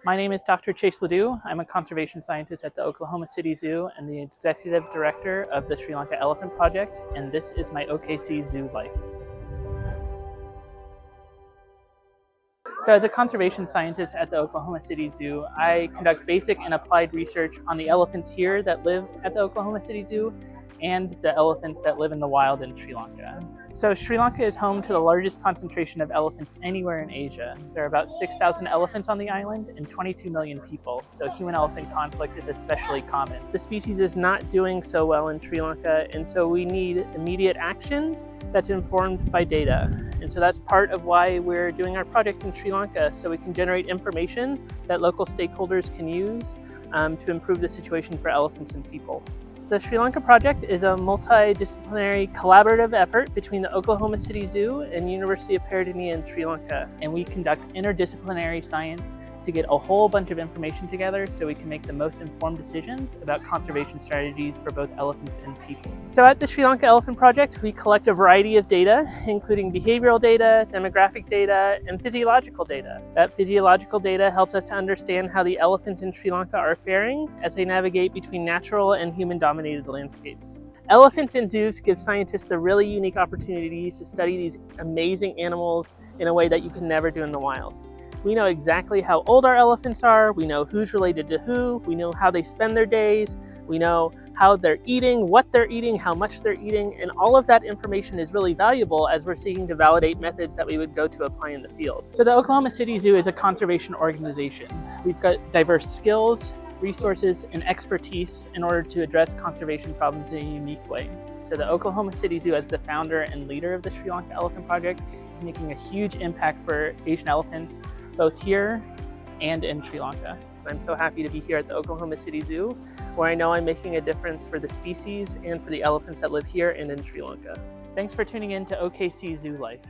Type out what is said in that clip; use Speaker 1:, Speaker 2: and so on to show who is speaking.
Speaker 1: My name is Dr. Chase LaDue. I'm a conservation scientist at the Oklahoma City Zoo and the executive director of the Sri Lanka Elephant Project, and this is my OKC Zoo Life. So as a conservation scientist at the Oklahoma City Zoo, I conduct basic and applied research on the elephants here that live at the Oklahoma City Zoo and the elephants that live in the wild in Sri Lanka. So Sri Lanka is home to the largest concentration of elephants anywhere in Asia. There are about 6,000 elephants on the island and 22 million people, so human-elephant conflict is especially common. The species is not doing so well in Sri Lanka, and so we need immediate action that's informed by data. And so that's part of why we're doing our project in Sri Lanka, so we can generate information that local stakeholders can use to improve the situation for elephants and people. The Sri Lanka Project is a multidisciplinary collaborative effort between the Oklahoma City Zoo and University of Peradeniya in Sri Lanka. And we conduct interdisciplinary science to get a whole bunch of information together so we can make the most informed decisions about conservation strategies for both elephants and people. So at the Sri Lanka Elephant Project, we collect a variety of data, including behavioral data, demographic data, and physiological data. That physiological data helps us to understand how the elephants in Sri Lanka are faring as they navigate between natural and human-dominated landscapes. Elephants in zoos give scientists the really unique opportunities to study these amazing animals in a way that you can never do in the wild. We know exactly how old our elephants are, we know who's related to who, we know how they spend their days, we know how they're eating, what they're eating, how much they're eating, and all of that information is really valuable as we're seeking to validate methods that we would go to apply in the field. So the Oklahoma City Zoo is a conservation organization. We've got diverse skills, resources, and expertise in order to address conservation problems in a unique way. So the Oklahoma City Zoo, as the founder and leader of the Sri Lanka Elephant Project, is making a huge impact for Asian elephants, both here and in Sri Lanka. I'm so happy to be here at the Oklahoma City Zoo, where I know I'm making a difference for the species and for the elephants that live here and in Sri Lanka. Thanks for tuning in to OKC Zoo Life.